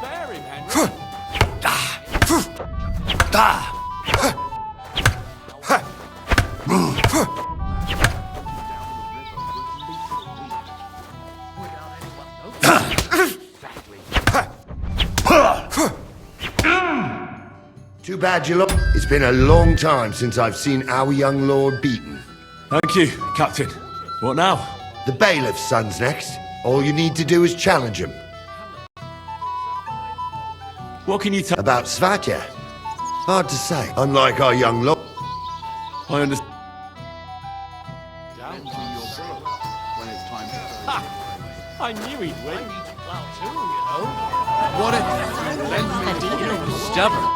Spare him, Henry. Too bad you look. It's been a long time since I've seen our young lord beaten. Thank you, Captain. What now? The bailiff's son's next. All you need to do is challenge him. What can you tell? About Svatya? Hard to say. Unlike our young lord. I understand. I knew he'd win. I need to plow too, you know. What a stubborn.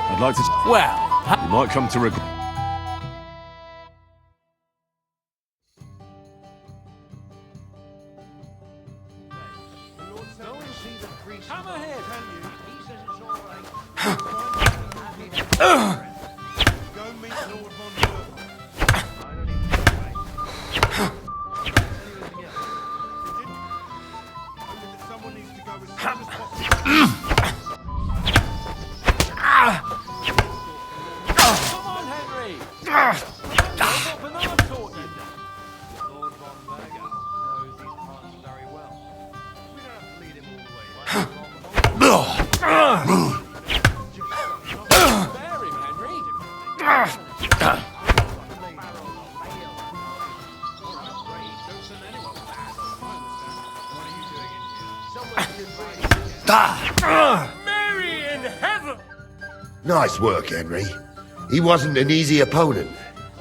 I'd like to... Well, You might come to regret... come ahead. He says it's all right. Go meet Lord Von Someone needs to go as soon as possible. Come on, Henry. What banana taught you? Lord Von Berger knows these parts very well. We don't have to lead him all the way. Spare him, Henry. Mary in heaven! Nice work, Henry. He wasn't an easy opponent.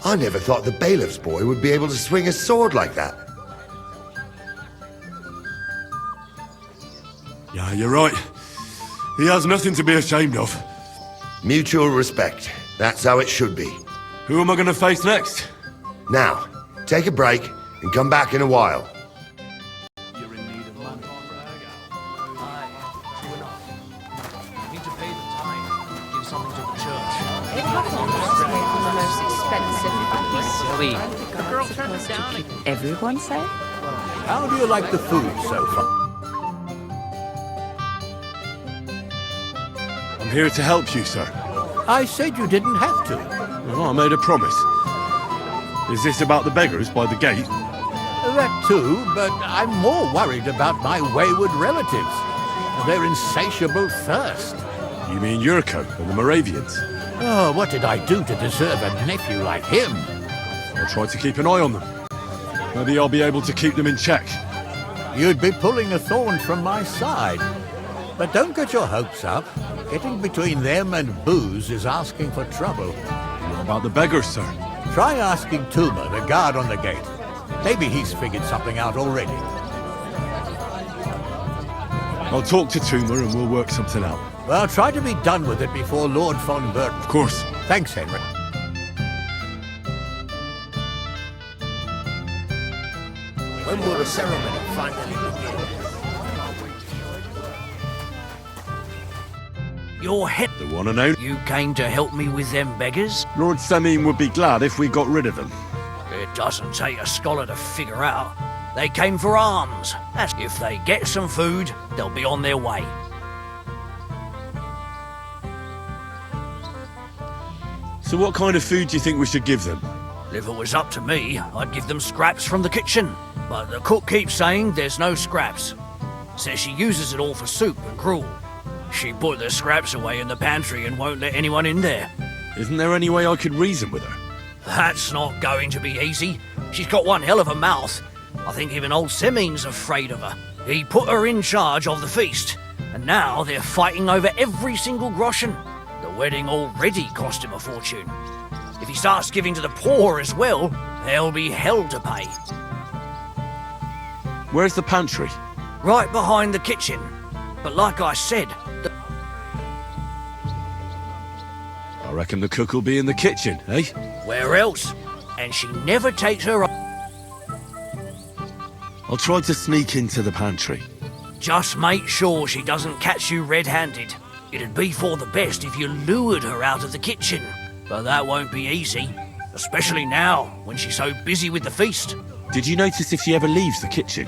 I never thought the bailiff's boy would be able to swing a sword like that. Yeah, you're right. He has nothing to be ashamed of. Mutual respect. That's how it should be. Who am I going to face next? Now, take a break and come back in a while. You're in need of money. Aye, true enough. Need to pay the tithe. Give something to the church. The most expensive piece. Silly. The girl turned us down. Everyone safe? How do you like the food so far? I'm here to help you, sir. I said you didn't have to. Well, I made a promise. Is this about the beggars by the gate? That too, but I'm more worried about my wayward relatives. Their insatiable thirst. You mean Yurko and the Moravians? Oh, what did I do to deserve a nephew like him? I'll try to keep an eye on them. Maybe I'll be able to keep them in check. You'd be pulling a thorn from my side. But don't get your hopes up. Getting between them and booze is asking for trouble. What about the beggars, sir? Try asking Tuma, the guard on the gate. Maybe he's figured something out already. I'll talk to Tuma and we'll work something out. Well, try to be done with it before Lord von Burton. Of course. Thanks, Henry. When will the ceremony finally begin? Your head. The one and only. You came to help me with them beggars? Lord Semine would be glad if we got rid of them. It doesn't take a scholar to figure out. They came for alms. That's if they get some food, they'll be on their way. So what kind of food do you think we should give them? If it was up to me, I'd give them scraps from the kitchen. But the cook keeps saying there's no scraps. Says she uses it all for soup and gruel. She put the scraps away in the pantry and won't let anyone in there. Isn't there any way I could reason with her? That's not going to be easy. She's got one hell of a mouth. I think even old Semine's afraid of her. He put her in charge of the feast, and now they're fighting over every single groschen. The wedding already cost him a fortune. If he starts giving to the poor as well, there'll be hell to pay. Where's the pantry? Right behind the kitchen. But like I said, I reckon the cook will be in the kitchen, eh? where else? And she never takes her... I'll try to sneak into the pantry. Just make sure she doesn't catch you red-handed. It'd be for the best if you lured her out of the kitchen. But that won't be easy. Especially now, when she's so busy with the feast. Did you notice if she ever leaves the kitchen?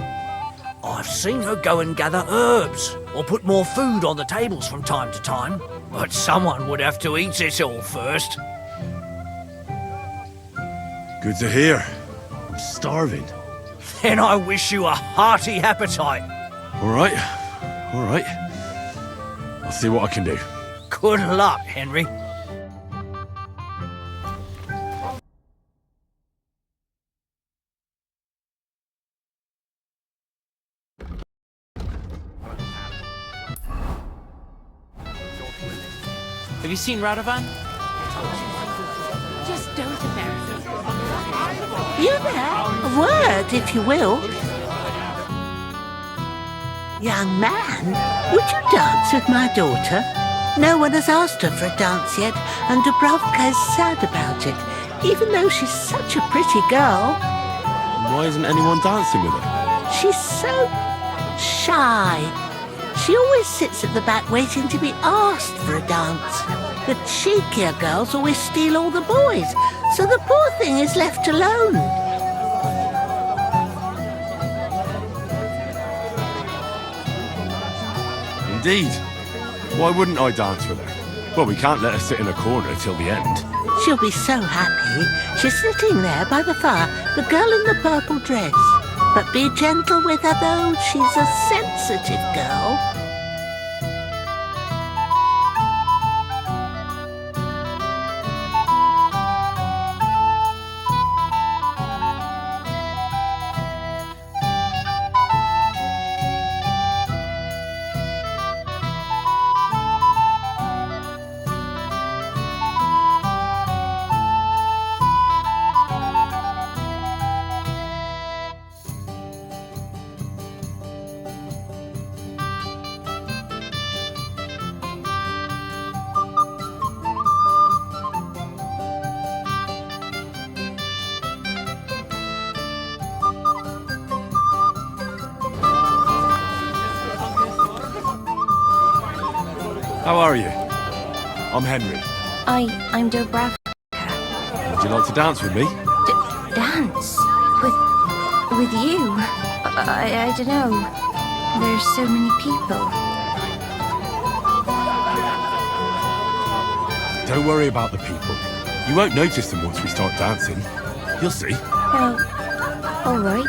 I've seen her go and gather herbs or put more food on the tables from time to time, but someone would have to eat it all first. Good to hear. I'm starving. Then I wish you a hearty appetite. All right. All right. I'll see what I can do. Good luck, Henry. Have you seen Radovan? Just don't embarrass us. You there? A word, if you will. Young man, would you dance with my daughter? No one has asked her for a dance yet, and Dubravka is sad about it, even though she's such a pretty girl. Why isn't anyone dancing with her? She's so shy. She always sits at the back waiting to be asked for a dance. The cheekier girls always steal all the boys, so the poor thing is left alone. Indeed. Why wouldn't I dance with her? Well, we can't let her sit in a corner till the end. She'll be so happy. She's sitting there by the fire, the girl in the purple dress. But be gentle with her, though. She's a sensitive girl. How are you? I'm Henry. I'm Dubravka. Would you like to dance with me? Dance? With you? I don't know. There's so many people. Don't worry about the people. You won't notice them once we start dancing. You'll see. Oh, all right.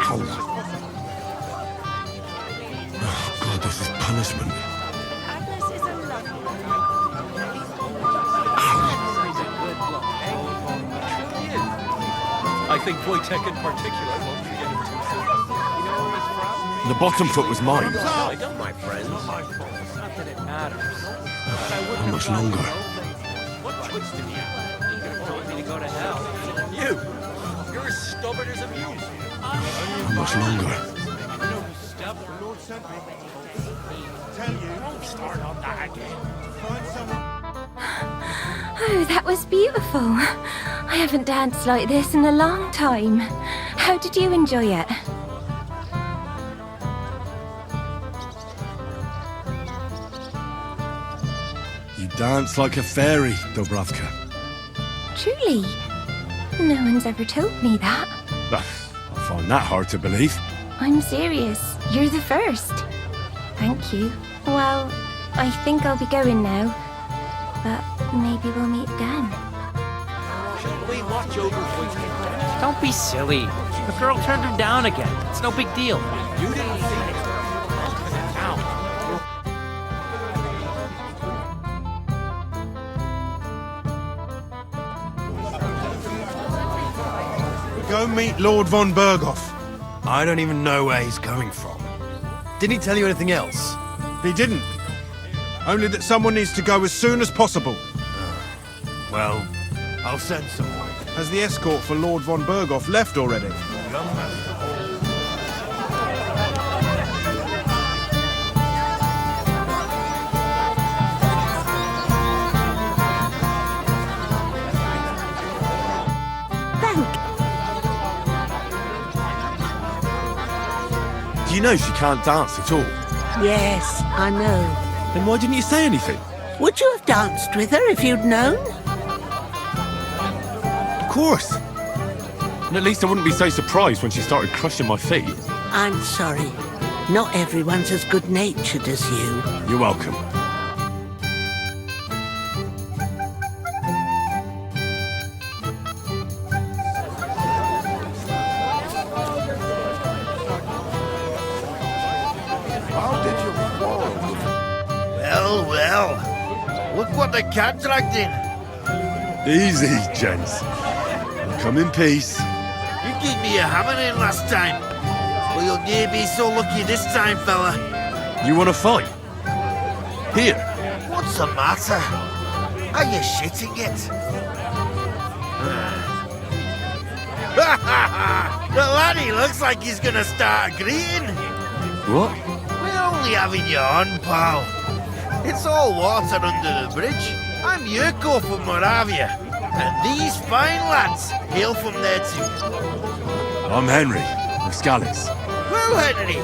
Oh, God, this is punishment. I think Wojtek in particular won't forget him too soon. You know where he's from? The bottom foot was mine. I don't, my friends. Not that it matters. How much longer? What choice did you have? You could have told me to go to hell. You're as stubborn as a mule. How much longer? Step. The Lord sent me. Tell you. Don't start on that again. Find someone. Oh, that was beautiful. I haven't danced like this in a long time. How did you enjoy it? You dance like a fairy, Dubravka. Truly? No one's ever told me that. I find that hard to believe. I'm serious. You're the first. Thank you. Well, I think I'll be going now. But maybe we'll meet again. Shouldn't we watch over Wojtek? Don't be silly. The girl turned him down again. It's no big deal. You didn't see it. Now. Go meet Lord von Berghoff. I don't even know where he's coming from. Didn't he tell you anything else? He didn't. Only that someone needs to go as soon as possible. Well, I'll send someone. Has the escort for Lord von Berghoff left already? Do you know she can't dance at all? Yes, I know. Then why didn't you say anything? Would you have danced with her if you'd known? Of course. And at least I wouldn't be so surprised when she started crushing my feet. I'm sorry. Not everyone's as good-natured as you. You're welcome. Well, well. Look what the cat dragged in. Easy, gents. Come in peace. You gave me a hammer in last time. Well, you'll near be so lucky this time, fella. You want to fight? Here. What's the matter? Are you shitting it? The laddie looks like he's gonna start agreeing. What? We're only having you on, pal. It's all water under the bridge. I'm Yurko from Moravia, and these fine lads hail from there too. I'm Henry, of Scallis. Well, Henry,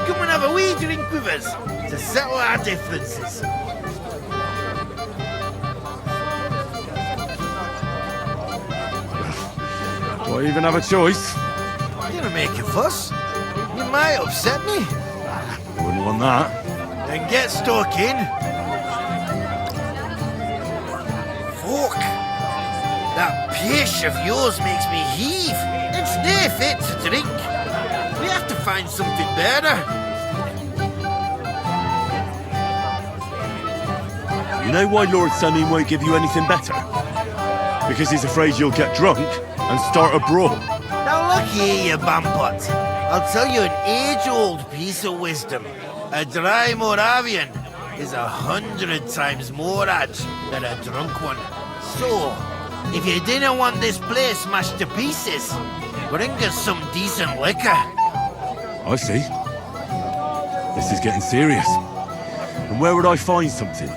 come and have a wee drink with us to settle our differences. Do I even have a choice? Gonna make a fuss? You might upset me. Wouldn't want that. Then get stuck in. Fuck. That pish of yours makes me heave. It's near fit to drink. We have to find something better. You know why Lord Sunny won't give you anything better? Because he's afraid you'll get drunk and start a brawl. Now look here, you bampot. I'll tell you an age-old piece of wisdom. A dry Moravian is 100 times more edge than a drunk one. So, if you didn't want this place smashed to pieces, bring us some decent liquor. I see. This is getting serious. And where would I find something?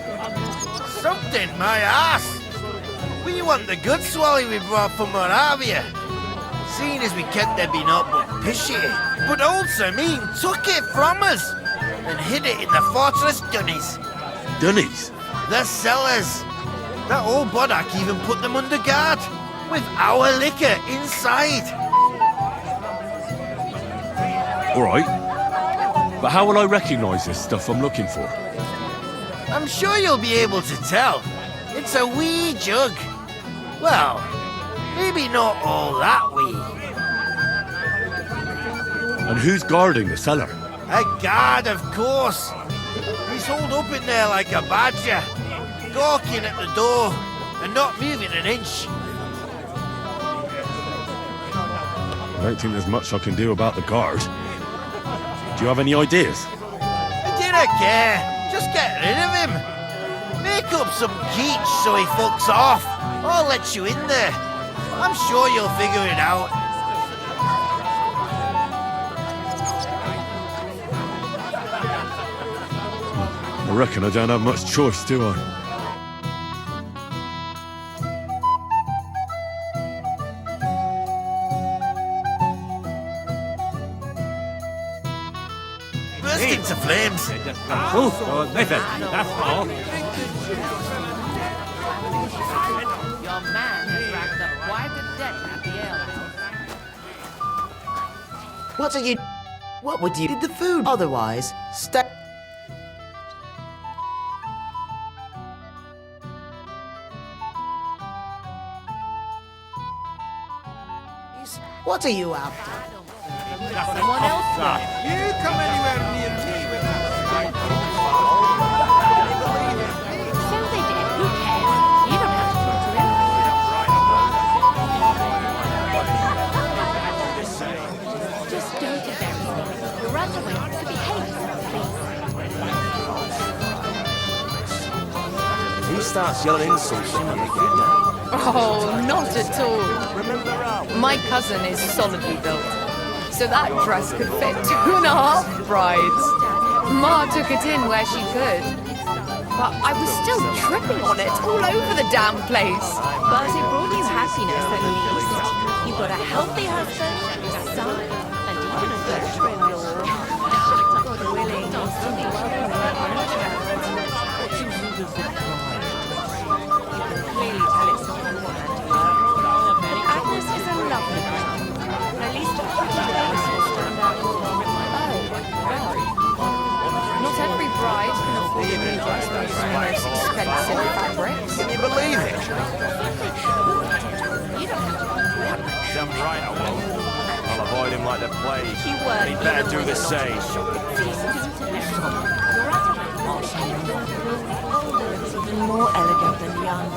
Something, my ass. We want the good swally we brought from Moravia. Seeing as we kept there be not but pishy, but old Sir Mean took it from us and hid it in the fortress dunnies. Dunnies? The cellars. That old boddock even put them under guard, with our liquor inside. All right. But how will I recognise this stuff I'm looking for? I'm sure you'll be able to tell. It's a wee jug. Well, maybe not all that wee. And who's guarding the cellar? A guard, of course. He's holed up in there like a badger, gawking at the door and not moving an inch. I don't think there's much I can do about the guard. Do you have any ideas? I didn't care. Just get rid of him. Make up some keech so he fucks off. I'll let you in there. I'm sure you'll figure it out. I reckon I don't have much choice, do I? Burst into flames. Oh, listen, that's all. Your man has racked up quite a debt at the alehouse. What are you... What would you... Did the food otherwise? What are you after? Someone else did. You come anywhere near me with that. So they did. Who cares? You don't have to talk to him. Just don't embarrass me. The run away, so behave, please. He starts yelling insults at me again now. Oh, not at all. My cousin is solidly built, so that dress could fit 2.5 brides. Ma took it in where she could, but I was still tripping on it all over the damn place. But it brought you happiness at least. You got a healthy husband, a son, and even a daughter-in-law. God willing, you'll still be welcome in our child. Clearly tell it's not beforehand. But Agnes is a lovely girl. At least her pretty face will stand out more. Not every bride can afford a new dress those most expensive fabrics. Can you believe it? Damn right I won't. I'll avoid him like the plague. He'd better do the same. Even more elegant than young.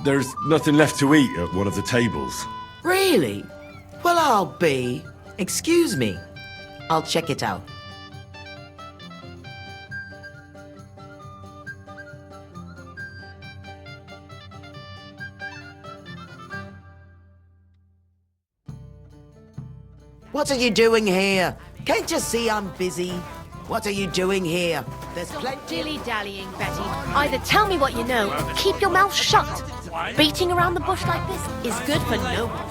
There's nothing left to eat at one of the tables. Really? Well, I'll be. Excuse me. I'll check it out. What are you doing here? Can't you see I'm busy? What are you doing here? There's plenty. Dilly-dallying, Betty. Either tell me what you know, or keep your mouth shut. Beating around the bush like this is good for no one.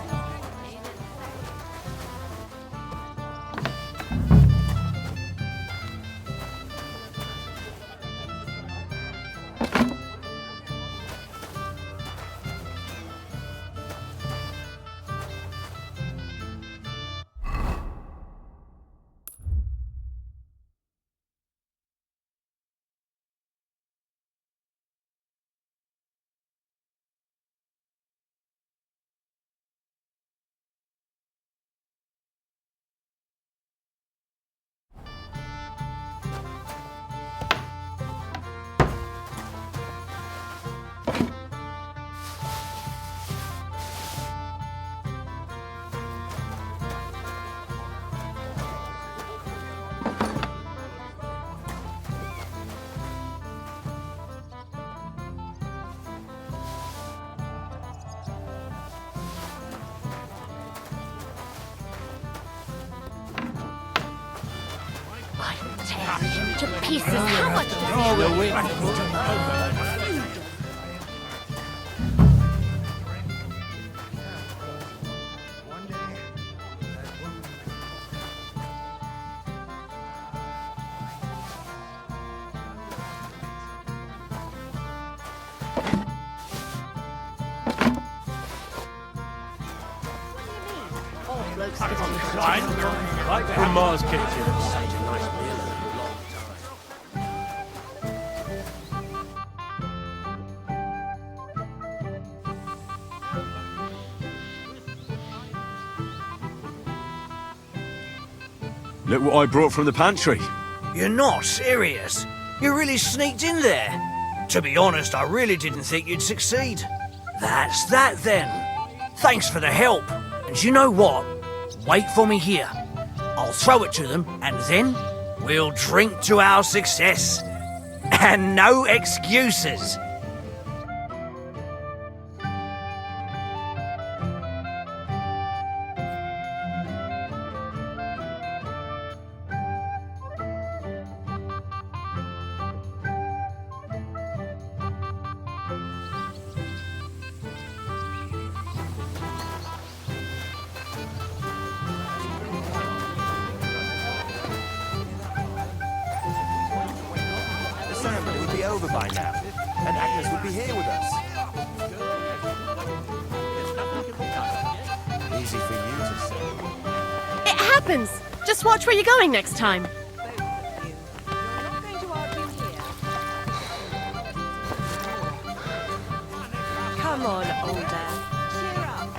Tear him to pieces. How much does he have? Like from Mars Kitchen. Look what I brought from the pantry. You're not serious? You really sneaked in there? To be honest, I really didn't think you'd succeed. That's that then. Thanks for the help. And you know what? Wait for me here. I'll throw it to them, and then we'll drink to our success. And no excuses. ceremony would be over by now, and Agnes would be here with us. Easy for you to say. It happened happens. Just watch where you're going next time. Come on, older. Cheer up.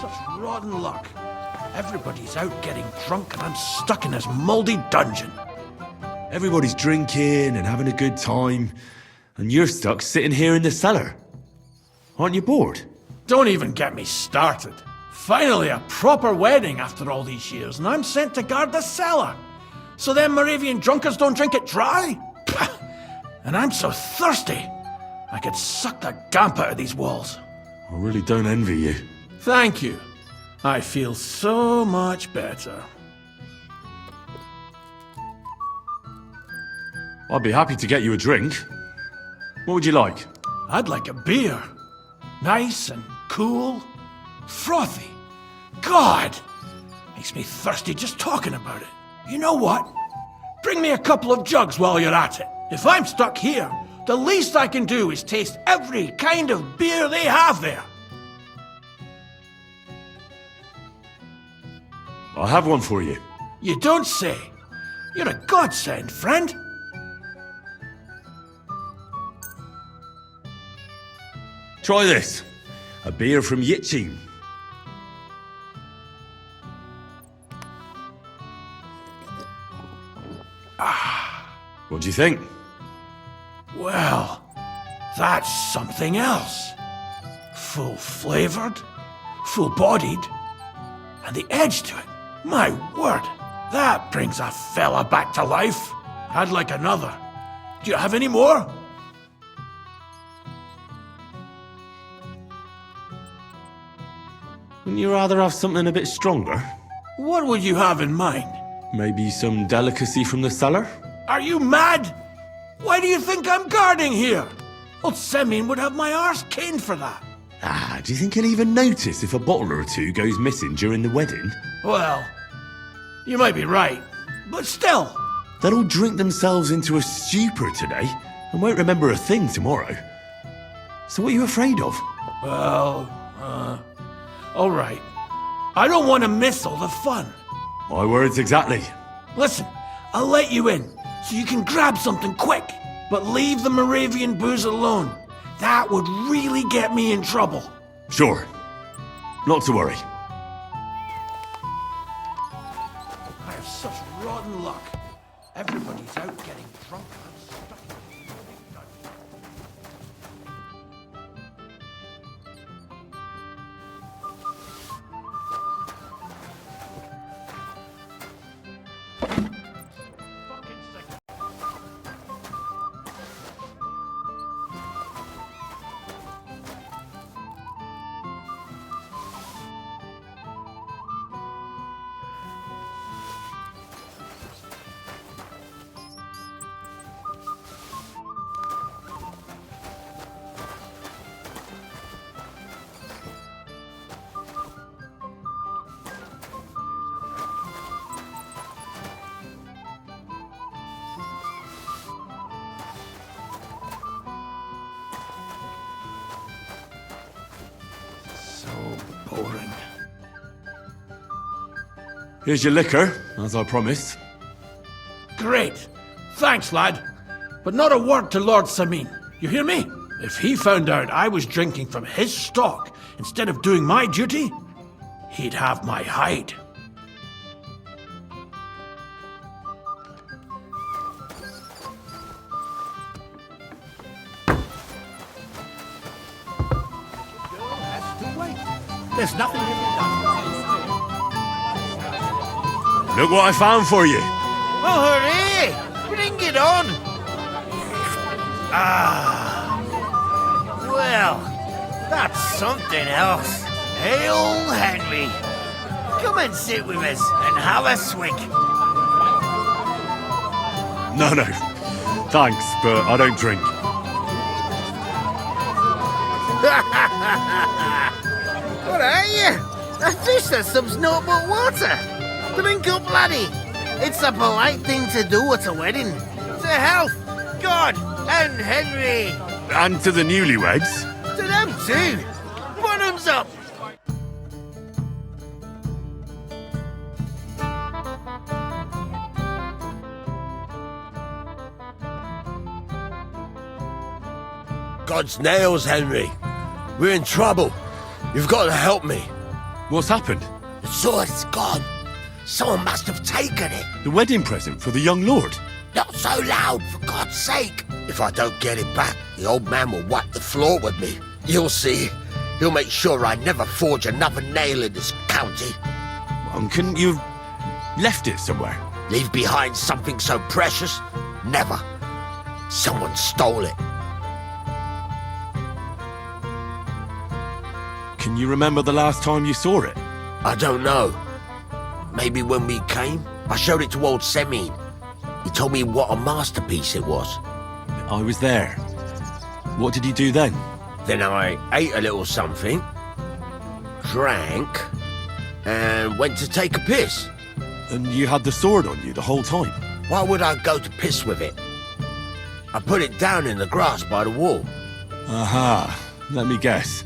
Such rotten luck. Everybody's out getting drunk and I'm stuck in this mouldy dungeon. Everybody's drinking and having a good time, and you're stuck sitting here in the cellar. Aren't you bored? Don't even get me started. Finally a proper wedding after all these years, and I'm sent to guard the cellar. So them Moravian drunkards don't drink it dry? Pah! And I'm so thirsty, I could suck the damp out of these walls. I really don't envy you. Thank you. I feel so much better. I'd be happy to get you a drink. What would you like? I'd like a beer. Nice and cool. Frothy. God! Makes me thirsty just talking about it. You know what? Bring me a couple of jugs while you're at it. If I'm stuck here, the least I can do is taste every kind of beer they have there. I'll have one for you. You don't say. You're a godsend, friend. Try this. A beer from Yitchin. What do you think? Well, that's something else. Full-flavored, full-bodied, and the edge to it. My word, that brings a fella back to life. I'd like another. Do you have any more? Wouldn't you rather have something a bit stronger? What would you have in mind? Maybe some delicacy from the cellar? Are you mad? Why do you think I'm guarding here? Old Semyon would have my arse caned for that. Do you think he'll even notice if a bottle or two goes missing during the wedding? Well, you might be right, but still. They'll all drink themselves into a stupor today and won't remember a thing tomorrow. So what are you afraid of? Well, all right. I don't want to miss all the fun. My words exactly. Listen, I'll let you in, so you can grab something quick, but leave the Moravian booze alone. That would really get me in trouble. Sure. Not to worry. I have such rotten luck. Everybody's out getting drunk and I'm stuck in this dungeon. Boring. Here's your liquor, as I promised. Great. Thanks, lad. But not a word to Lord Samin. You hear me? If he found out I was drinking from his stock instead of doing my duty, he'd have my hide. There's nothing to be done. Look what I found for you. Well, hooray! Bring it on! Well, that's something else. Hail Henry! Come and sit with us and have a swig. No, thanks, but I don't drink. What are you? A fish that subs naught but water. Drink up, laddie. It's a polite thing to do at a wedding. To health, God, and Henry. And to the newlyweds. To them too. Bottoms up. God's nails, Henry. We're in trouble. You've got to help me. What's happened? The sword's gone. Someone must have taken it. The wedding present for the young lord? Not so loud, for God's sake. If I don't get it back, the old man will wipe the floor with me. You'll see. He'll make sure I never forge another nail in this county. Couldn't you have left it somewhere? Leave behind something so precious? Never. Someone stole it. Can you remember the last time you saw it? I don't know. Maybe when we came, I showed it to old Semine. He told me what a masterpiece it was. I was there. What did you do then? Then I ate a little something, drank, and went to take a piss. And you had the sword on you the whole time? Why would I go to piss with it? I put it down in the grass by the wall. Aha. Let me guess.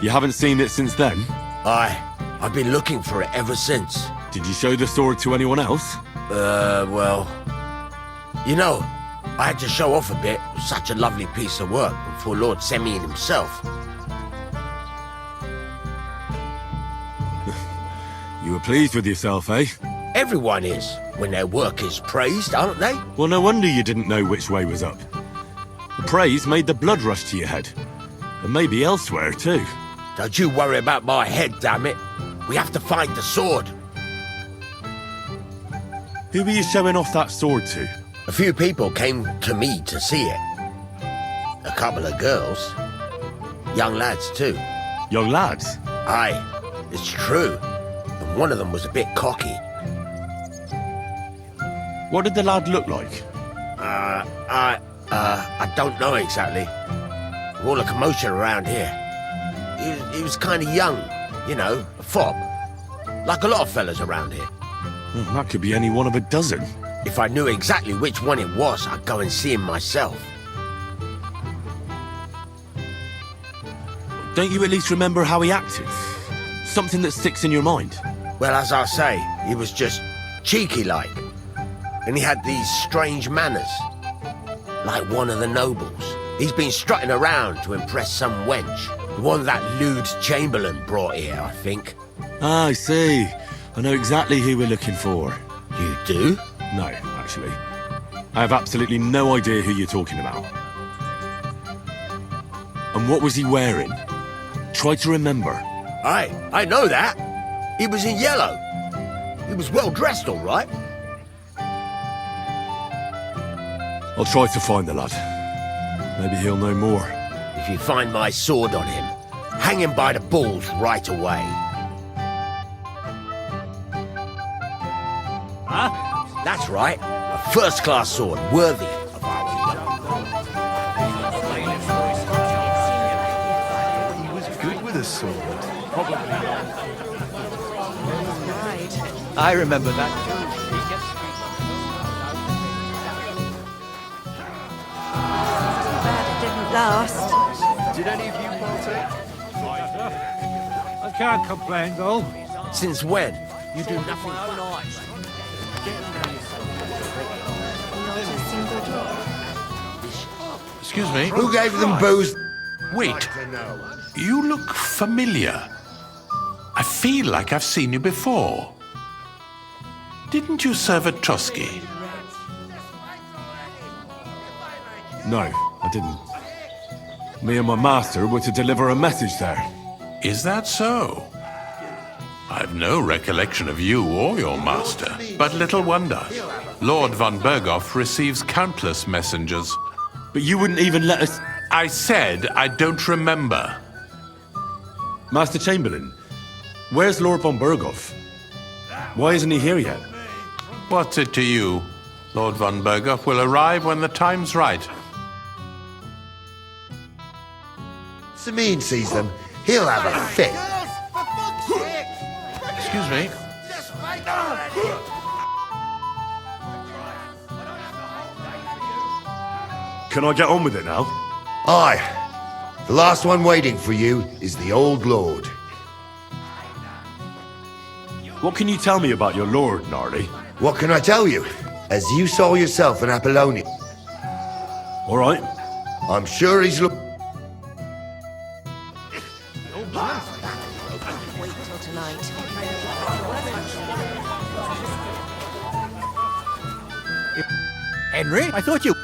You haven't seen it since then? I've been looking for it ever since. Did you show the sword to anyone else? Well... You know, I had to show off a bit. It was such a lovely piece of work before Lord Semine himself. You were pleased with yourself, eh? Everyone is, when their work is praised, aren't they? Well, no wonder you didn't know which way was up. The praise made the blood rush to your head. And maybe elsewhere, too. Don't you worry about my head, damn it. We have to find the sword. Who were you showing off that sword to? A few people came to me to see it. A couple of girls. Young lads, too. Young lads? Aye, it's true. And one of them was a bit cocky. What did the lad look like? I don't know exactly. All the commotion around here. He was kind of young, you know, a fob. Like a lot of fellas around here. Well, that could be any one of a dozen. If I knew exactly which one it was, I'd go and see him myself. Don't you at least remember how he acted? Something that sticks in your mind? Well, as I say, he was just cheeky-like. And he had these strange manners. Like one of the nobles. He's been strutting around to impress some wench. The one that lewd Chamberlain brought here, I think. Ah, I see. I know exactly who we're looking for. You do? No, actually. I have absolutely no idea who you're talking about. And what was he wearing? Try to remember. I know that. He was in yellow. He was well dressed, all right. I'll try to find the lad. Maybe he'll know more. If you find my sword on him, hang him by the balls right away. Huh? That's right. A first-class sword, worthy of our young. He was good with a sword. Probably. I remember that too. Didn't last. Did any of you partake? I can't complain, though. Since when? You do nothing. Excuse me. Who gave them booze? Wait. You look familiar. I feel like I've seen you before. Didn't you serve at Trotsky? No, I didn't. Me and my master were to deliver a message there. Is that so? I've no recollection of you or your master, but little wonder. Lord von Berghoff receives countless messengers. But you wouldn't even let us... I said I don't remember. Master Chamberlain, where's Lord von Berghoff? Why isn't he here yet? What's it to you? Lord von Berghoff will arrive when the time's right. Sameen sees them, he'll have a fit. Excuse me. Can I get on with it now? Aye. The last one waiting for you is the Old Lord. What can you tell me about your lord, Gnarly? What can I tell you? As you saw yourself in Apollonia. All right. I'm sure he's Wait till tonight. Henry, I thought you...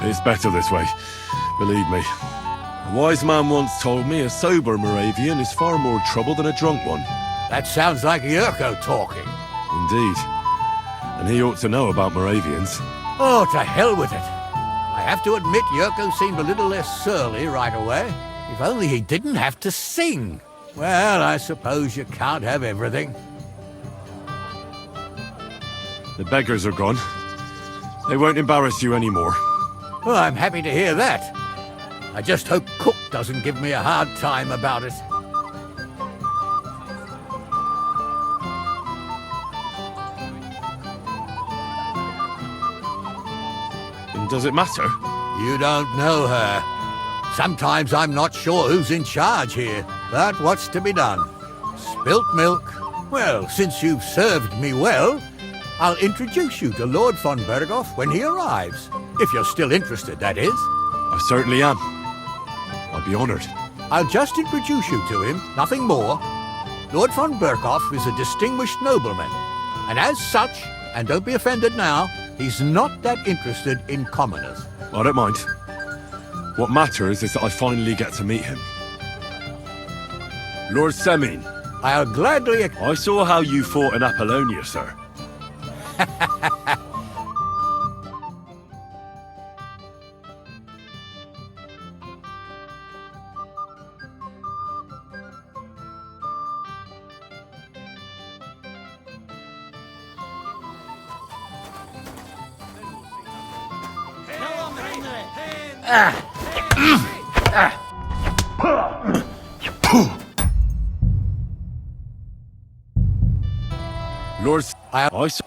It's better this way, believe me. A wise man once told me a sober Moravian is far more trouble than a drunk one. That sounds like Yurko talking. Indeed. And he ought to know about Moravians. Oh, to hell with it. I have to admit Yurko seemed a little less surly right away. If only he didn't have to sing. Well, I suppose you can't have everything. The beggars are gone. They won't embarrass you anymore. Well, I'm happy to hear that. I just hope Cook doesn't give me a hard time about it. And does it matter? You don't know her. Sometimes I'm not sure who's in charge here, but what's to be done? Spilt milk. Well, since you've served me well, I'll introduce you to Lord von Berghoff when he arrives. If you're still interested, that is. I certainly am. I'd be honored. I'll just introduce you to him, nothing more. Lord von Berghoff is a distinguished nobleman, and as such, and don't be offended now, he's not that interested in commoners. I don't mind. What matters is that I finally get to meet him. Lord Semin. I'll gladly... I saw how you fought in Apollonia, sir. Lord, I saw...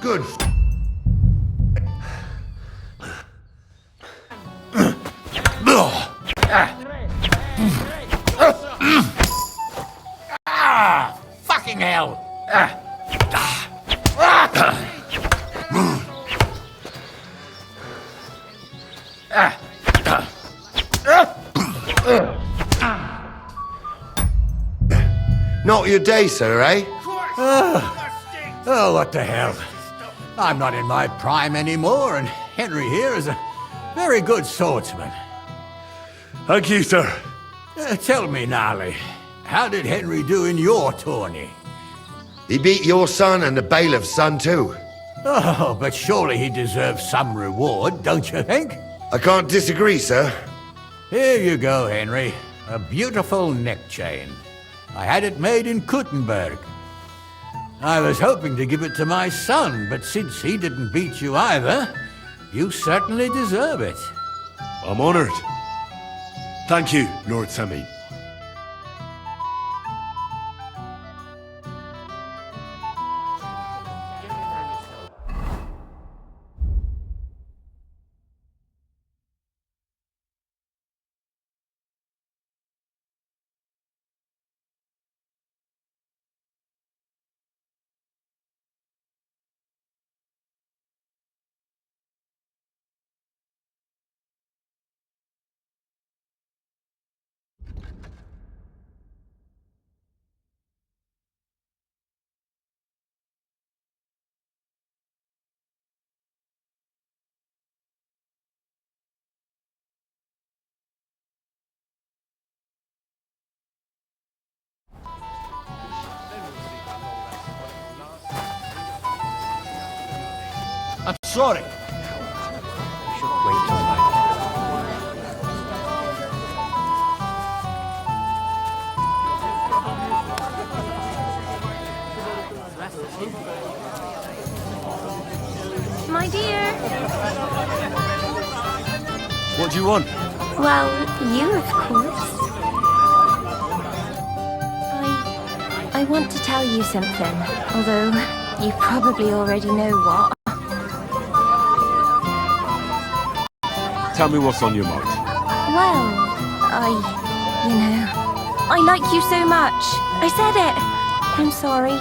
Good. Fucking hell! Not your day, sir, eh? Oh, what the hell. I'm not in my prime anymore, and Henry here is a very good swordsman. Thank you, sir. Tell me, Gnarly, how did Henry do in your tourney? He beat your son and the bailiff's son, too. Oh, but surely he deserves some reward, don't you think? I can't disagree, sir. Here you go, Henry. A beautiful neck chain. I had it made in Kuttenberg. I was hoping to give it to my son, but since he didn't beat you either, you certainly deserve it. I'm honored. Thank you, Lord Semin. I'm sorry. My dear. What do you want? Well, you, of course. I want to tell you something, although you probably already know what. Tell me what's on your mind. Well, I like you so much. I said it. I'm sorry.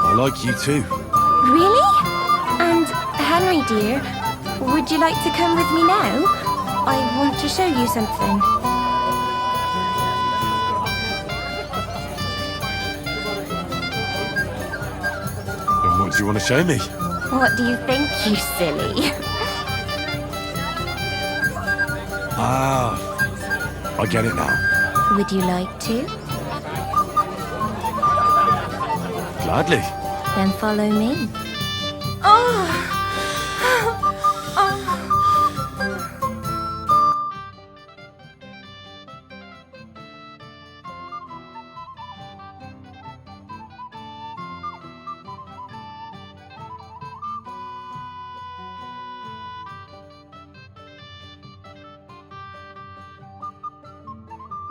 I like you too. Really? And Henry, dear, would you like to come with me now? I want to show you something. And what do you want to show me? What do you think, you silly? Ah, I get it now. Would you like to? Gladly. Then follow me. Oh! Oh!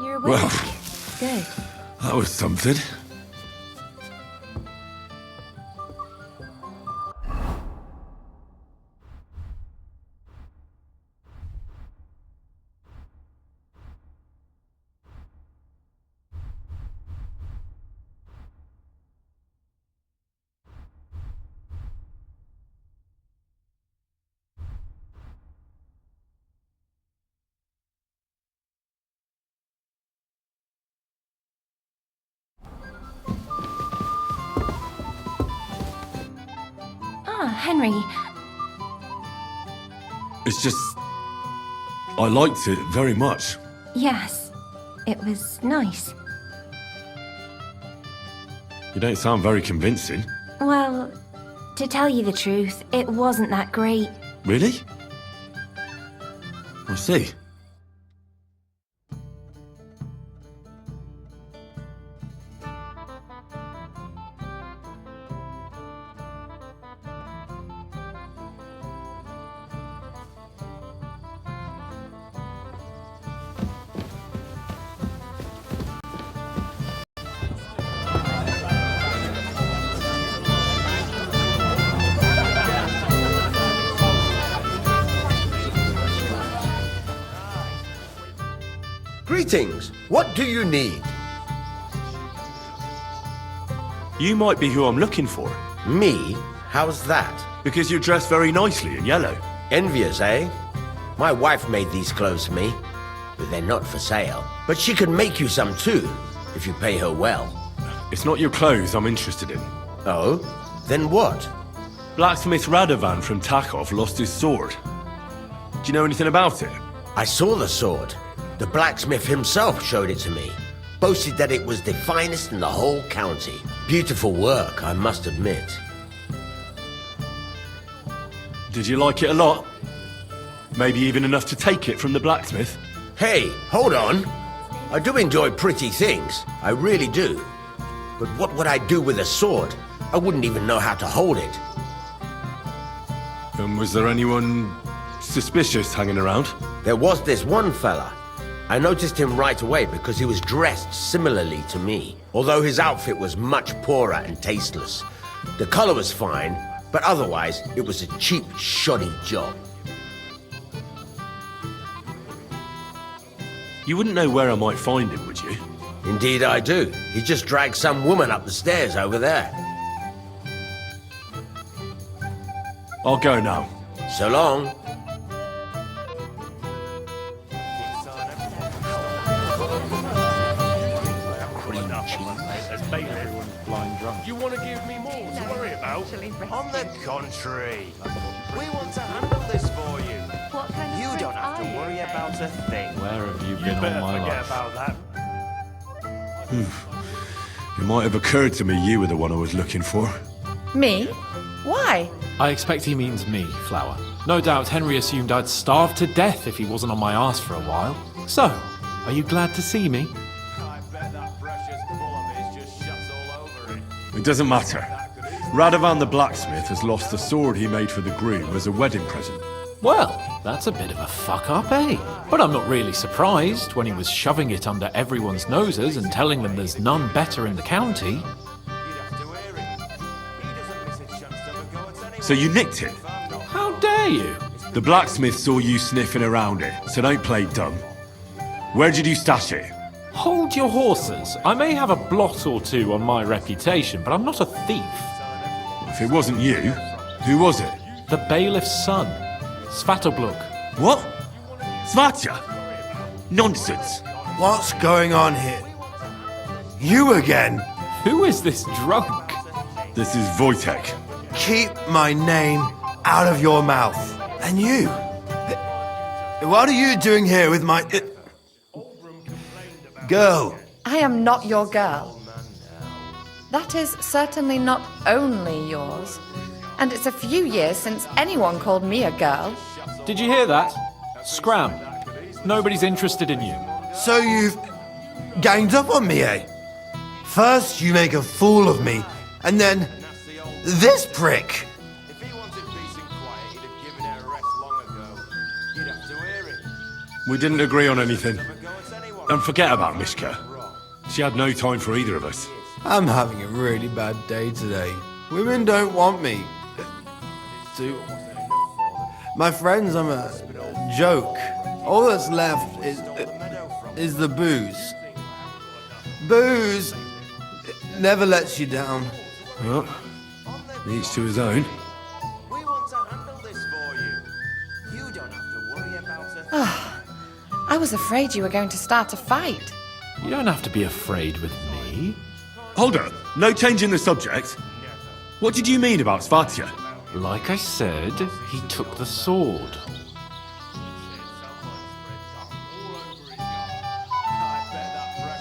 You're awake. Well, Good. that was something. Henry. It's just... I liked it very much. Yes, it was nice. You don't sound very convincing. Well, to tell you the truth, it wasn't that great. Really? I see. Greetings. What do you need? You might be who I'm looking for. Me? How's that? Because you're dressed very nicely in yellow. Envious, eh? My wife made these clothes for me, but they're not for sale. But she can make you some too, if you pay her well. It's not your clothes I'm interested in. Oh? Then what? Blacksmith Radovan from Takov lost his sword. Do you know anything about it? I saw the sword. The blacksmith himself showed it to me. Boasted that it was the finest in the whole county. Beautiful work, I must admit. Did you like it a lot? Maybe even enough to take it from the blacksmith? Hey, hold on. I do enjoy pretty things. I really do. But what would I do with a sword? I wouldn't even know how to hold it. And was there anyone suspicious hanging around? There was this one fella. I noticed him right away because he was dressed similarly to me, although his outfit was much poorer and tasteless. The color was fine, but otherwise it was a cheap, shoddy job. You wouldn't know where I might find him, would you? Indeed I do. He just dragged some woman up the stairs over there. I'll go now. So long. You want to give me more to worry about? On the contrary, We want to handle this for you. What kind of You prince don't have to are you, worry then? about a thing. Where have you You been all better my forget life? about that. It might have occurred to me you were the one I was looking for. Me? Why? I expect he means me, Flower. No doubt Henry assumed I'd starve to death if he wasn't on my arse for a while. So, are you glad to see me? I bet that precious bull of his just shuts all over it. It doesn't matter. Radovan the blacksmith has lost the sword he made for the groom as a wedding present. Well, that's a bit of a fuck up, eh? But I'm not really surprised when he was shoving it under everyone's noses and telling them there's none better in the county. So you nicked it? How dare you? The blacksmith saw you sniffing around it, so don't play dumb. Where did you stash it? Hold your horses. I may have a blot or two on my reputation, but I'm not a thief. If it wasn't you, who was it? The bailiff's son, Svatobluk. What? Svatya? Nonsense. What's going on here? You again? Who is this drunk? This is Wojtek. Keep my name out of your mouth. And you? What are you doing here with my... girl? I am not your girl. That is certainly not only yours. And it's a few years since anyone called me a girl. Did you hear that? Scram. Nobody's interested in you. So you've ganged up on me, eh? First you make a fool of me, and then this prick. If he wanted peace and quiet, he'd have given her a rest long ago. You'd have to hear it. We didn't agree on anything. And forget about Mishka. She had no time for either of us. I'm having a really bad day today. Women don't want me. My friends, I'm a joke. All that's left is the booze. Booze never lets you down. Well, each to his own. We want to handle this for you. You don't have to worry about a I was afraid you were going to start a fight. You don't have to be afraid with me. Hold up. No change in the subject. What did you mean about Svatya? Like I said, he took the sword.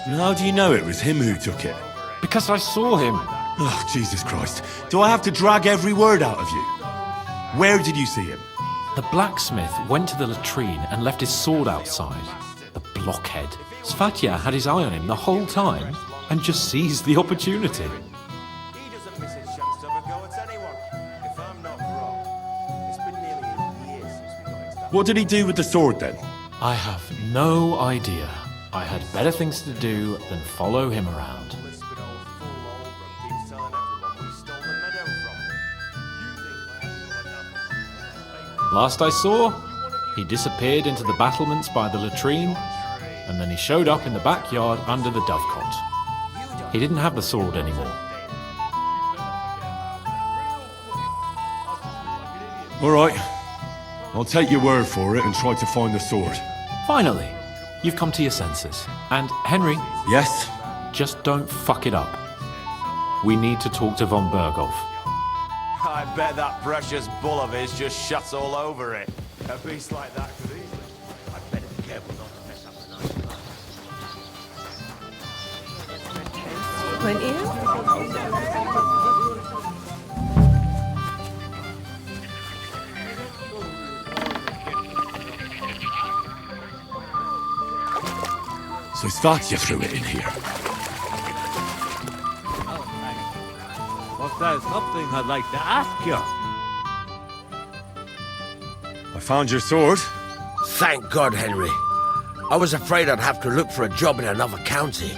And how do you know it was him who took it? Because I saw him. Oh, Jesus Christ. Do I have to drag every word out of you? Where did you see him? The blacksmith went to the latrine and left his sword outside. The blockhead. Svatya had his eye on him the whole time and just seized the opportunity. He doesn't miss his chance to have a go at anyone. If I'm not wrong, it's been nearly a year since we got into that. What did he do with the sword then? I have no idea. I had better things to do than follow him around. This bit old fool Olbram keeps telling everyone we stole the meadow from. Last I saw, he disappeared into the battlements by the latrine, and then he showed up in the backyard under the dovecot. He didn't have the sword anymore. All right. I'll take your word for it and try to find the sword. Finally, you've come to your senses. And Henry, Yes? just don't fuck it up. We need to talk to von Berghoff. I bet that precious bull of his just shuts all over it. A beast like that could easily. I'd better be careful not to mess up the night. Won't you? So Svatya threw it in here. But there's something I'd like to ask you. I found your sword. Thank God, Henry. I was afraid I'd have to look for a job in another county.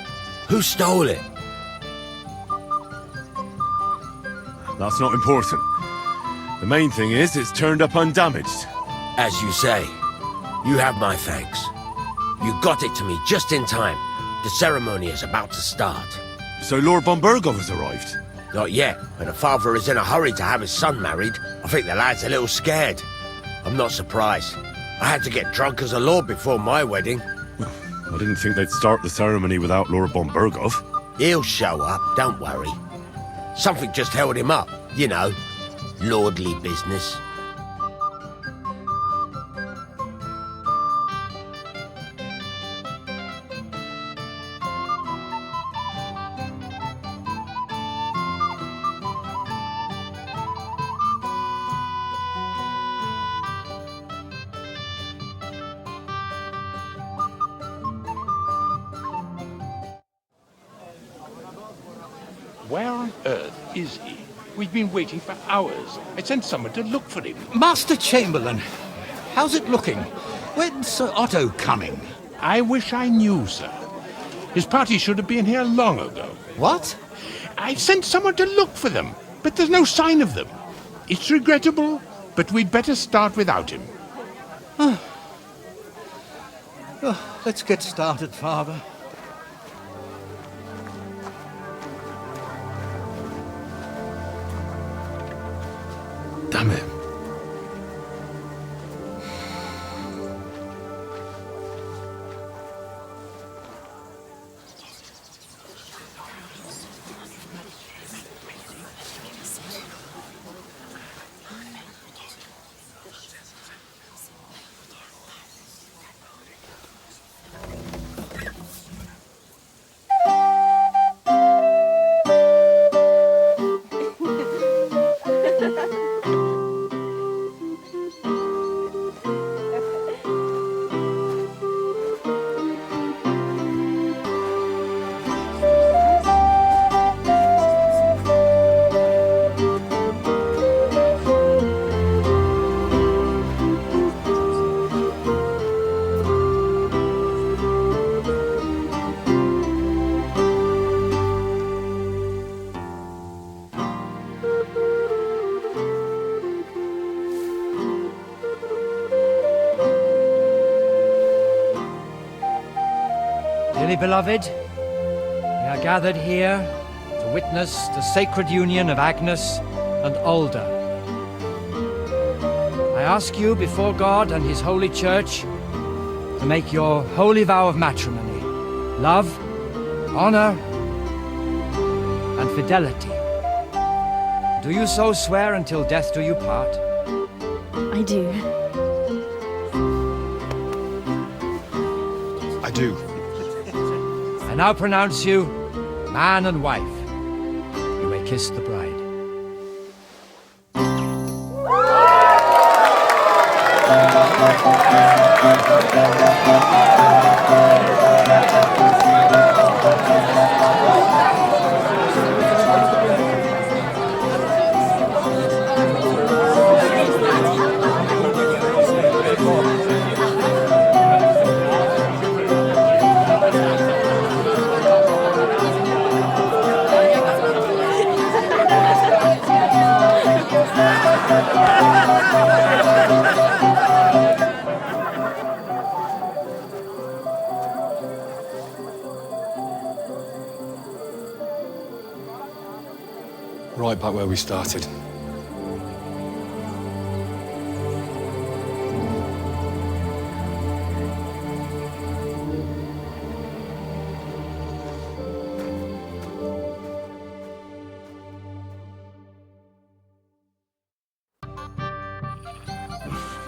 Who stole it? That's not important. The main thing is it's turned up undamaged. As you say, you have my thanks. You got it to me just in time. The ceremony is about to start. So Lord von Berghoff has arrived? Not yet, but the father is in a hurry to have his son married. I think the lad's a little scared. I'm not surprised. I had to get drunk as a lord before my wedding. I didn't think they'd start the ceremony without Lord von Berghoff. He'll show up, don't worry. Something just held him up, you know. Lordly business. Where on earth is he? We've been waiting for hours. I sent someone to look for him. Master Chamberlain, how's it looking? When's Sir Otto coming? I wish I knew, sir. His party should have been here long ago. What? I sent someone to look for them, but there's no sign of them. It's regrettable, but we'd better start without him. Let's get started, Father. Damn it. Dearly beloved, we are gathered here to witness the sacred union of Agnes and Alda. I ask you before God and His holy church to make your holy vow of matrimony, love, honor, and fidelity. Do you so swear until death do you part? I do. I do. I now pronounce you man and wife. You may kiss the bride. Right back where we started.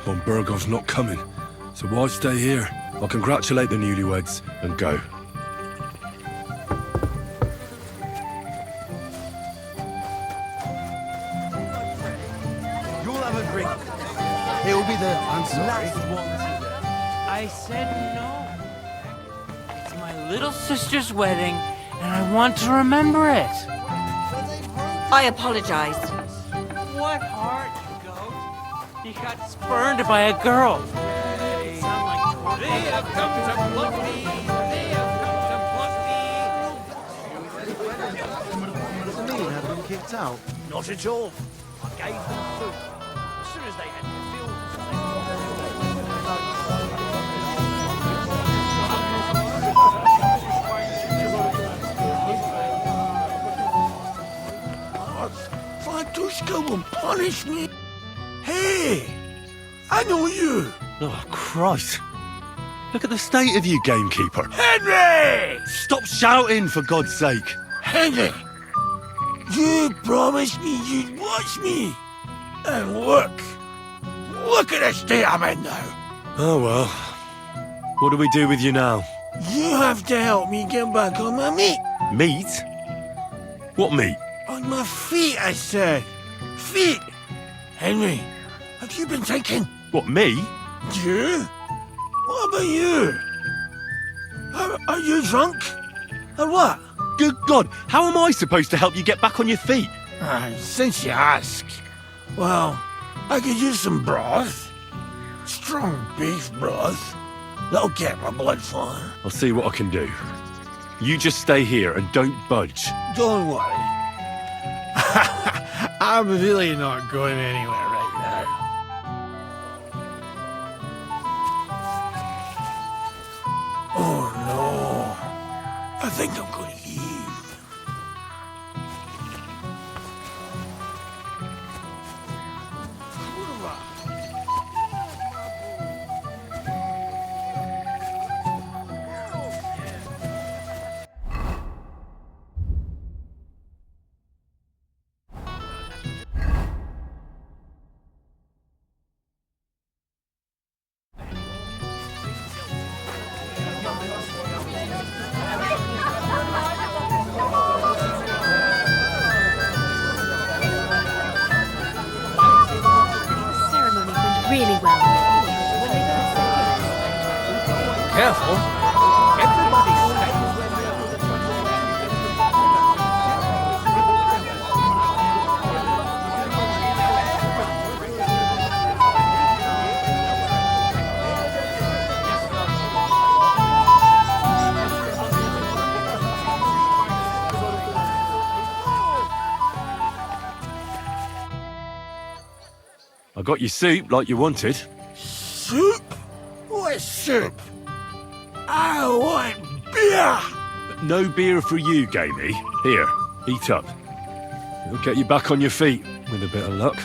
Von Bergov's not coming, so why stay here? I'll congratulate the newlyweds and go. It'll be the... I'm sorry. I said no. It's my little sister's wedding, and I want to remember it. I apologize. What heart, you goat? He got spurned by a girl. It sound like they have come to pluck me. They have come to pluck me. Doesn't mean I've been kicked out. Not at all. I gave them food. As soon as they had their fill, Fatushka will punish me. Hey, I know you. Oh, Christ. Look at the state of you, gamekeeper. Henry! Stop shouting, for God's sake. Henry, you promised me you'd watch me. And look at the state I'm in now. Oh, well. What do we do with you now? You have to help me get back on my meat. Meat? What meat? On my feet, I said. Feet. Henry, have you been drinking? What, me? You? What about you? Are you drunk? Or what? good God, how am I supposed to help you get back on your feet? Since you ask, well, I could use some broth. Strong beef broth. That'll get my blood flowing. I'll see what I can do. You just stay here and don't budge. Don't worry. I'm really not going anywhere right now. Oh no. I think I'm going to leave. Ceremony went really well. Careful. Everybody stays where they I got your soup like you wanted. Soup? What soup? I want beer! No beer for you, Gamey. Here, eat up. It'll get you back on your feet, with a bit of luck.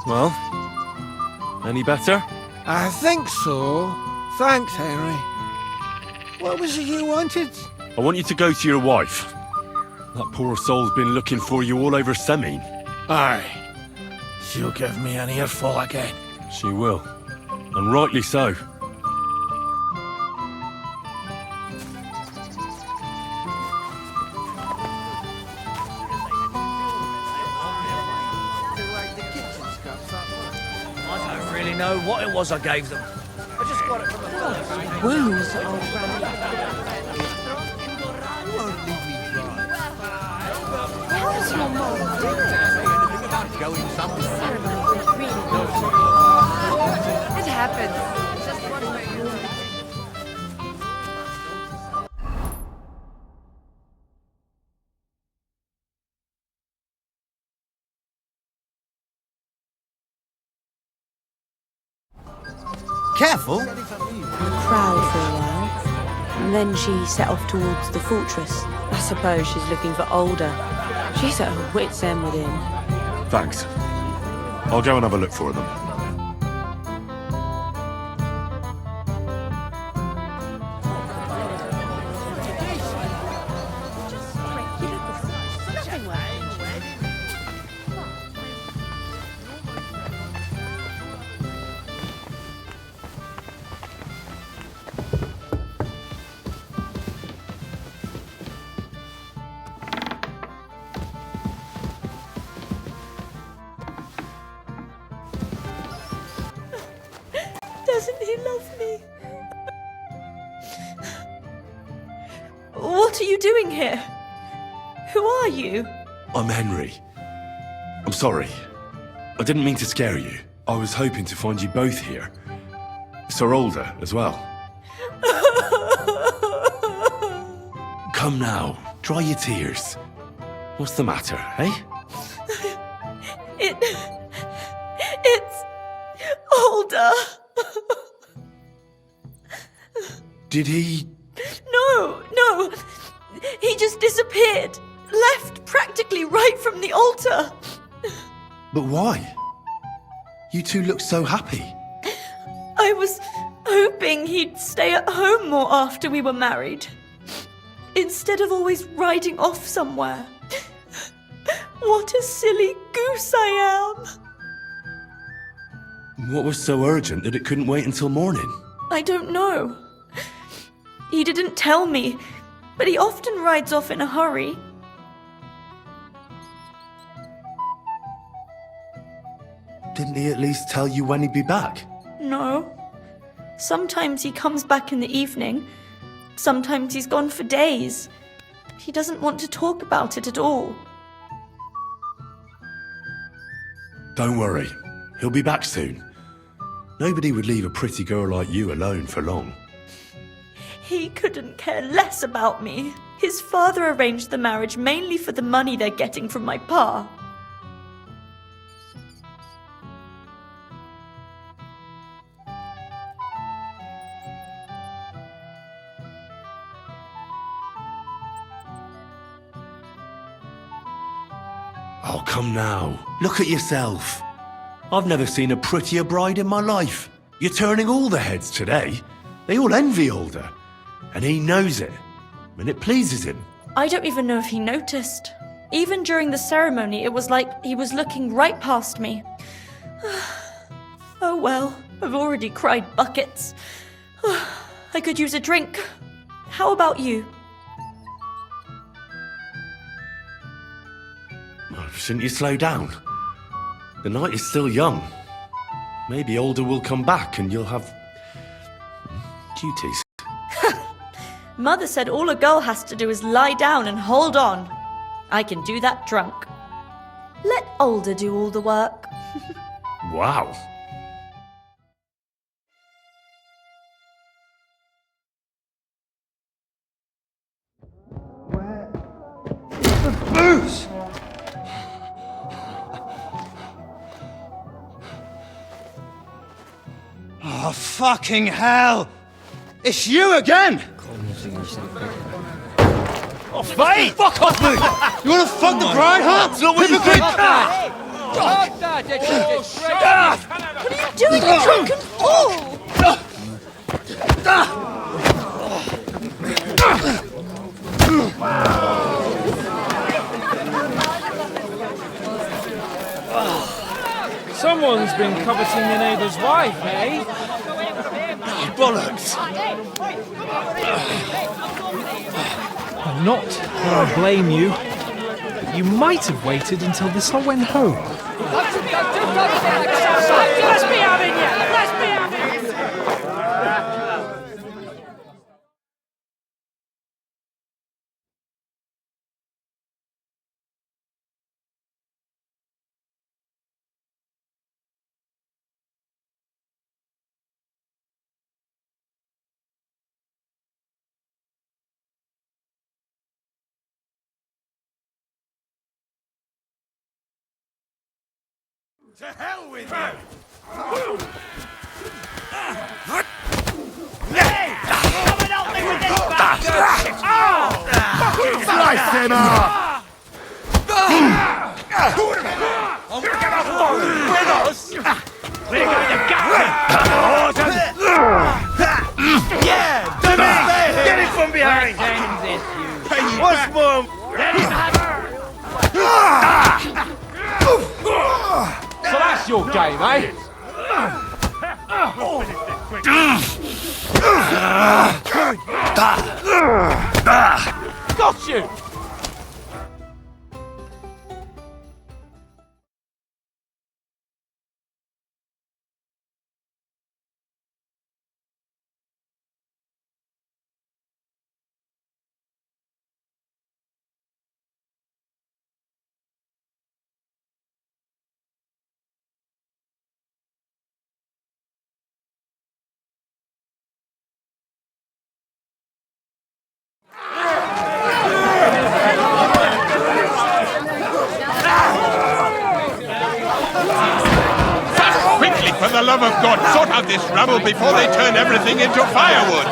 Well, any better? I think so. Thanks, Henry. What was it you wanted? I want you to go to your wife. That poor soul's been looking for you all over Semin. Aye. She'll give me an earful again. She will. And rightly so. I don't really know what it was I gave them. I just got it from a Wounds, old Granny. How's your mom doing? Ceremony went really well. It happens. Just one thing. Careful! Proud for a while, and then she set off towards the fortress. I suppose she's looking for Older. She's at her wit's end with him. Thanks. I'll go and have a look for them. Doesn't he love me? What are you doing here? Who are you? I'm Henry. I'm sorry. I didn't mean to scare you. I was hoping to find you both here. Sir Older as well. Come now, dry your tears. What's the matter, eh? It's Older. Did he... No. He just disappeared. Left practically right from the altar. But why? You two look so happy. I was hoping he'd stay at home more after we were married. Instead of always riding off somewhere. What a silly goose I am. What was so urgent that it couldn't wait until morning? I don't know. He didn't tell me, but he often rides off in a hurry. Didn't he at least tell you when he'd be back? No. Sometimes he comes back in the evening. Sometimes he's gone for days. He doesn't want to talk about it at all. Don't worry. He'll be back soon. Nobody would leave a pretty girl like you alone for long. He couldn't care less about me. His father arranged the marriage mainly for the money they're getting from my pa. Oh, come now. Look at yourself. I've never seen a prettier bride in my life. You're turning all the heads today. They all envy Alder. And he knows it. And it pleases him. I don't even know if he noticed. Even during the ceremony, it was like he was looking right past me. Oh well, I've already cried buckets. I could use a drink. How about you? Shouldn't you slow down? The night is still young. Maybe Alder will come back and you'll have duties. Mother said all a girl has to do is lie down and hold on. I can do that drunk. Let Alder do all the work. Wow. Booze! Oh, fucking hell! It's you again! Oh, mate! Fuck off, mate! You wanna fuck the bride, huh? Hypocrite! What are you doing, you drunken fool? Someone's been coveting your neighbour's wife, eh? Bollocks! I'm not going to blame you. But you might have waited until this all went home. Let's be having you! Let's be having you! To hell with you! Hey! Come and help me with this bastard! Oh! Slice him up! I'm gonna fall with us! We're going to get him! Yeah! Do me! Get him from behind! What's more? Let him have her! So that's your game, eh? Got you! Quickly, for the love of God, sort out this rabble before they turn everything into firewood!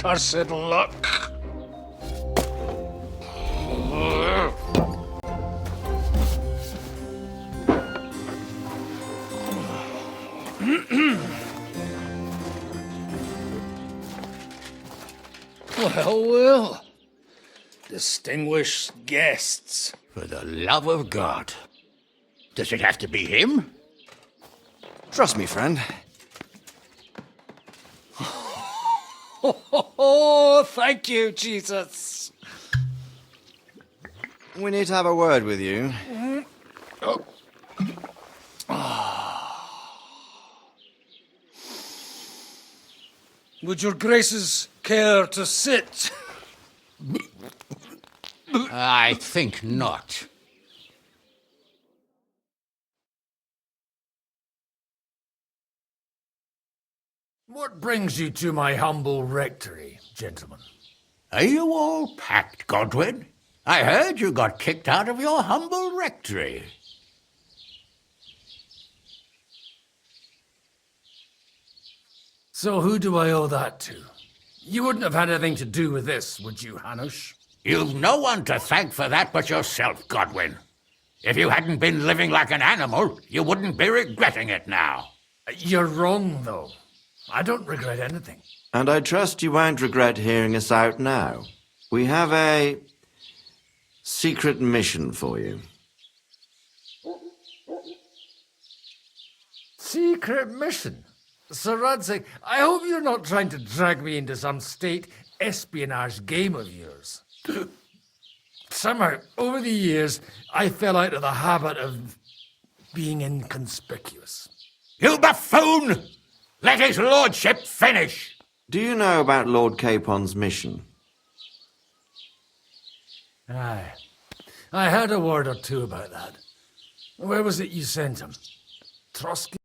cursed luck. Well. Distinguished guests. For the love of God. Does it have to be him? Trust me, friend. Oh, thank you, Jesus. We need to have a word with you. Would your graces care to sit? I think not. What brings you to my humble rectory, gentlemen? Are you all packed, Godwin? I heard you got kicked out of your humble rectory. So who do I owe that to? You wouldn't have had anything to do with this, would you, Hanush? You've no one to thank for that but yourself, Godwin. If you hadn't been living like an animal, you wouldn't be regretting it now. You're wrong, though. I don't regret anything. And I trust you won't regret hearing us out now. We have a secret mission for you. Secret mission? Sir Radzig, I hope you're not trying to drag me into some state espionage game of yours. Somehow, over the years, I fell out of the habit of being inconspicuous. You buffoon! Let his lordship finish! Do you know about Lord Capon's mission? Aye. I heard a word or two about that. Where was it you sent him? Trotsky?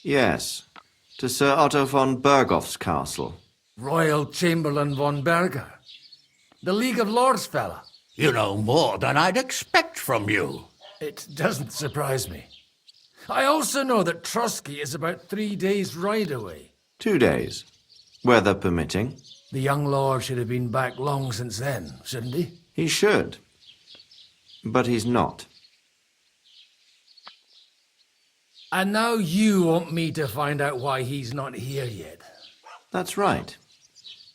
Yes, to Sir Otto von Bergoff's castle. Royal Chamberlain von Berger. The League of Lords fella. You know more than I'd expect from you. It doesn't surprise me. I also know that Trotsky is about 3 days' ride away. 2 days, weather permitting. The young lord should have been back long since then, shouldn't he? He should. But he's not. And now you want me to find out why he's not here yet. That's right.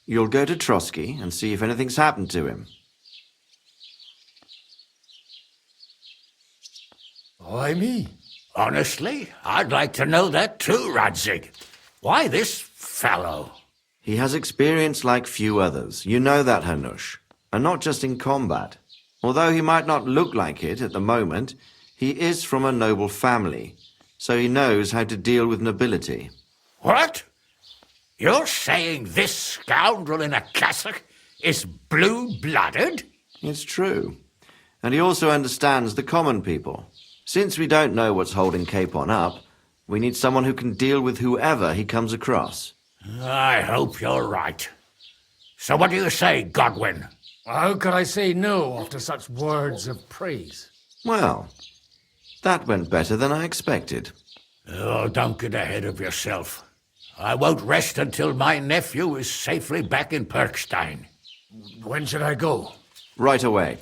You'll go to Trotsky and see if anything's happened to him. Why me? Honestly, I'd like to know that too, Radzig. Why this fellow? He has experience like few others. You know that, Hanush. And not just in combat. Although he might not look like it at the moment, he is from a noble family, so he knows how to deal with nobility. What? You're saying this scoundrel in a cassock is blue-blooded? It's true. And he also understands the common people. Since we don't know what's holding Capon up, we need someone who can deal with whoever he comes across. I hope you're right. So what do you say, Godwin? How could I say no after such words of praise? Well, that went better than I expected. Oh, don't get ahead of yourself. I won't rest until my nephew is safely back in Perkstein. When should I go? Right away.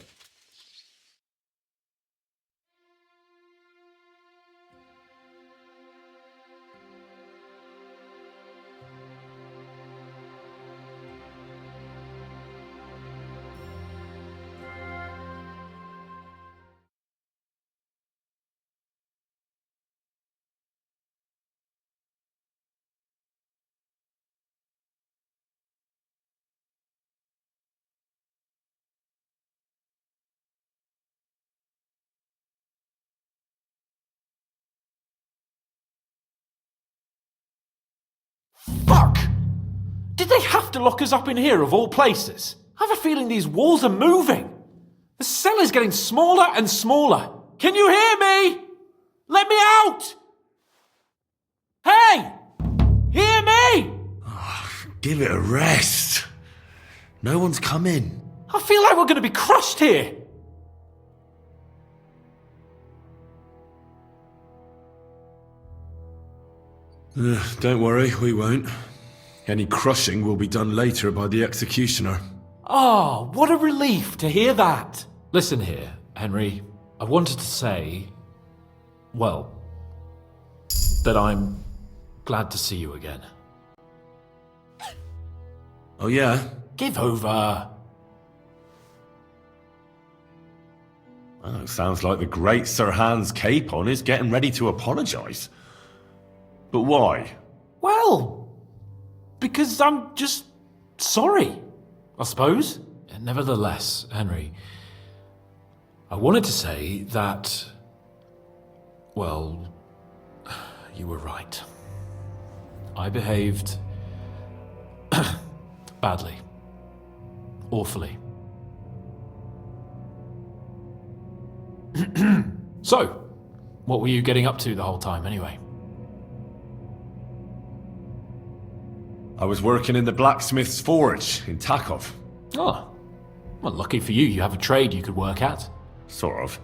Fuck! Did they have to lock us up in here of all places? I have a feeling these walls are moving. The cell is getting smaller and smaller. Can you hear me? Let me out! Hey! Hear me! Give it a rest. No one's come in. I feel like we're going to be crushed here. Don't worry, we won't. Any crushing will be done later by the executioner. Oh, what a relief to hear that. Listen here, Henry. I wanted to say, well, that I'm glad to see you again. Oh, yeah? Give over. Oh, sounds like the great Sir Hans Capon is getting ready to apologise. But why? Well, because I'm just sorry, I suppose. Nevertheless, Henry, I wanted to say that, well, you were right. I behaved badly. Awfully. So, what were you getting up to the whole time anyway? I was working in the blacksmith's forge in Takov. Oh, well, lucky for you, you have a trade you could work at. Sort of.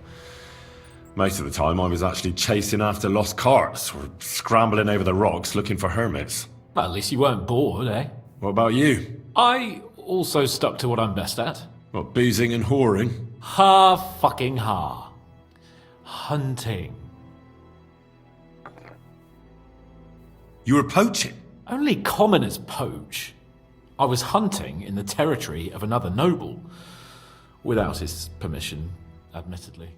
Most of the time I was actually chasing after lost carts or scrambling over the rocks looking for hermits. Well, at least you weren't bored, eh? What about you? I also stuck to what I'm best at. What, boozing and whoring? Ha. Hunting. You were poaching? Only commoners poach. I was hunting in the territory of another noble. Without his permission, admittedly.